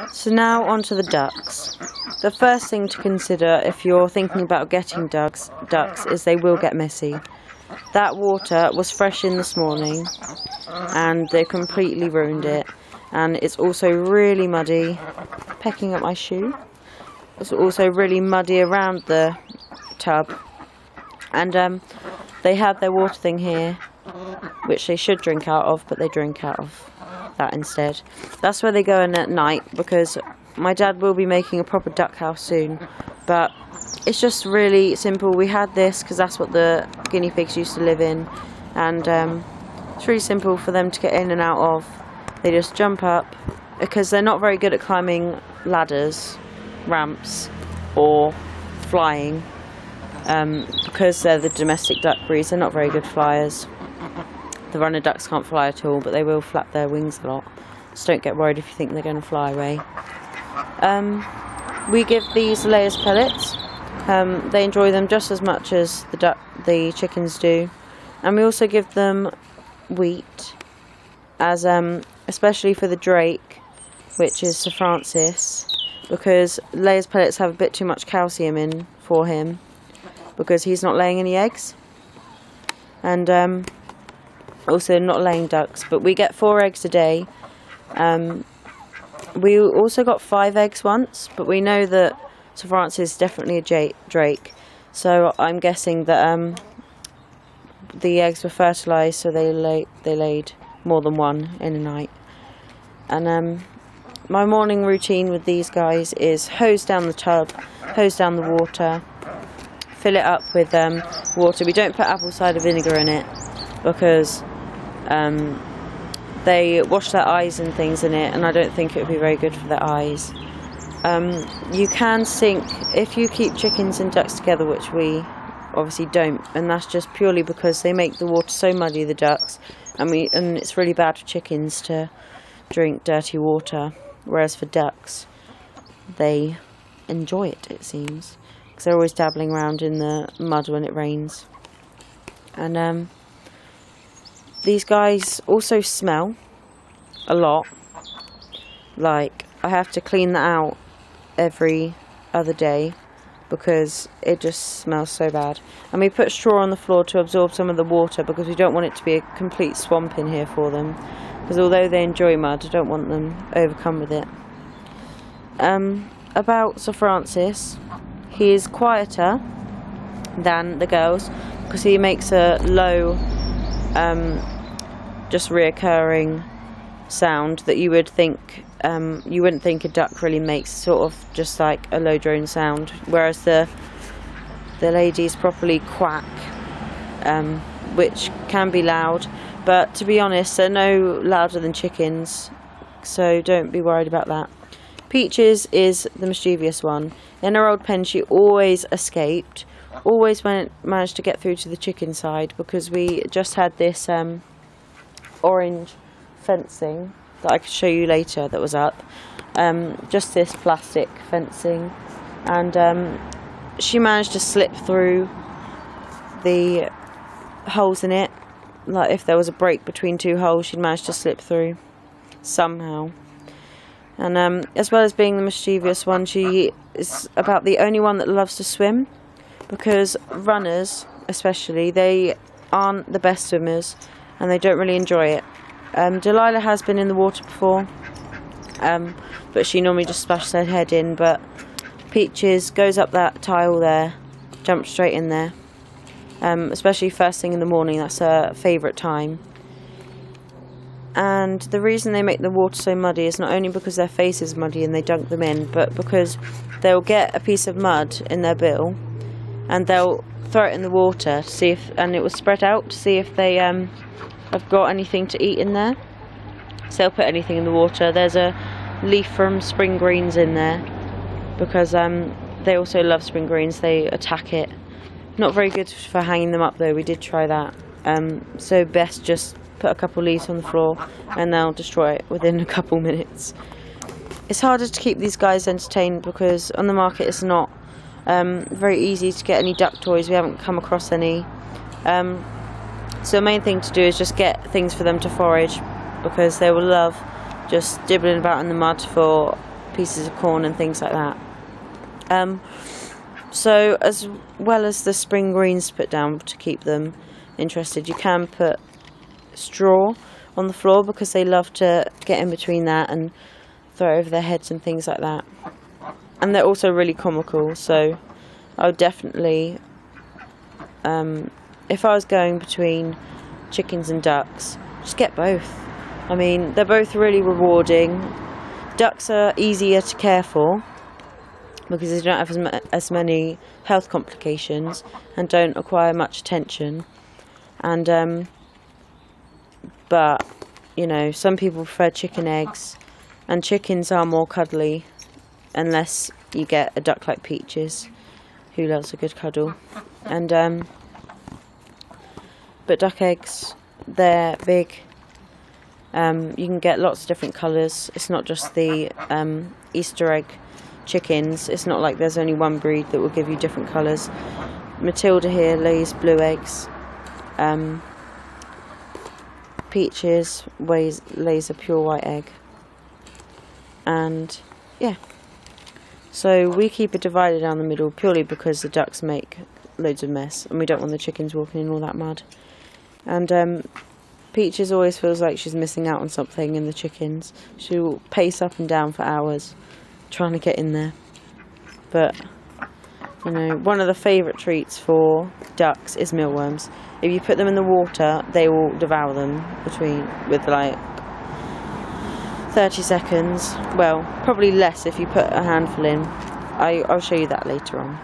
So now on to the ducks. The first thing to consider if you're thinking about getting ducks is they will get messy. That water was fresh in this morning and they completely ruined it. And it's also really muddy, pecking up my shoe. It's also really muddy around the tub. And they have their water thing here, which they should drink out of, but they drink out of that instead. That's where they go in at night, because my dad will be making a proper duck house soon. But it's just really simple. We had this because that's what the guinea pigs used to live in, and it's really simple for them to get in and out of. They just jump up, because they're not very good at climbing ladders, ramps, or flying, because they're the domestic duck breeds. They're not very good flyers. The runner ducks can't fly at all, but they will flap their wings a lot. So don't get worried if you think they're going to fly away. We give these layers pellets. They enjoy them just as much as the chickens do. And we also give them wheat, as especially for the drake, which is Sir Francis, because layers pellets have a bit too much calcium in for him, because he's not laying any eggs. And also not laying ducks, but we get 4 eggs a day. We also got 5 eggs once, but we know that Sir Francis is definitely a drake, so I'm guessing that the eggs were fertilised, so they laid more than one in a night. And my morning routine with these guys is hose down the tub, hose down the water, fill it up with water. We don't put apple cider vinegar in it, because they wash their eyes and things in it, and I don't think it would be very good for their eyes. You can sink, if you keep chickens and ducks together, which we obviously don't, and that's just purely because they make the water so muddy, the ducks, and it's really bad for chickens to drink dirty water, whereas for ducks, they enjoy it, it seems, because they're always dabbling around in the mud when it rains. And these guys also smell a lot. Like, I have to clean that out every other day because it just smells so bad. And we put straw on the floor to absorb some of the water, because we don't want it to be a complete swamp in here for them, because although they enjoy mud, I don't want them overcome with it. About Sir Francis, he is quieter than the girls, because he makes a low just reoccurring sound that you would think you wouldn't think a duck really makes, sort of just like a low drone sound, whereas the ladies properly quack, which can be loud, but to be honest, they're no louder than chickens, so don't be worried about that. Peaches is the mischievous one. In her old pen she always escaped, always managed to get through to the chicken side, because we just had this orange fencing that I could show you later that was up, just this plastic fencing, and she managed to slip through the holes in it. Like, if there was a break between 2 holes, she'd managed to slip through somehow. And as well as being the mischievous one, she is about the only one that loves to swim, because runners especially, they aren't the best swimmers and they don't really enjoy it. Delilah has been in the water before, but she normally just splashes her head in, but Peaches goes up that tile there, jumps straight in there, especially first thing in the morning. That's her favourite time. And the reason they make the water so muddy is not only because their face is muddy and they dunk them in, but because they'll get a piece of mud in their bill and they'll throw it in the water to see if, and it will spread out to see if they have got anything to eat in there. So they'll put anything in the water. There's a leaf from spring greens in there, because they also love spring greens. They attack it. Not very good for hanging them up though. We did try that. So best just put a couple leaves on the floor and they'll destroy it within a couple minutes. It's harder to keep these guys entertained because on the market it's not very easy to get any duck toys. We haven't come across any. So the main thing to do is just get things for them to forage, because they will love just dibbling about in the mud for pieces of corn and things like that. So as well as the spring greens to put down to keep them interested, you can put straw on the floor because they love to get in between that and throw it over their heads and things like that. And they're also really comical, so I would definitely, if I was going between chickens and ducks, just get both. I mean, they're both really rewarding. Ducks are easier to care for because they don't have as many health complications and don't require much attention. And but you know, some people prefer chicken eggs, and chickens are more cuddly unless you get a duck like Peaches, who loves a good cuddle. And but duck eggs, they're big. You can get lots of different colours. It's not just the Easter egg chickens. It's not like there's only one breed that will give you different colours. Matilda here lays blue eggs. Peaches lays a pure white egg. And yeah, so we keep it divided down the middle purely because the ducks make loads of mess and we don't want the chickens walking in all that mud. And Peaches always feels like she's missing out on something in the chickens. She will pace up and down for hours trying to get in there. But you know, one of the favourite treats for ducks is mealworms. If you put them in the water, they will devour them with like 30 seconds. Well, probably less if you put a handful in. I'll show you that later on.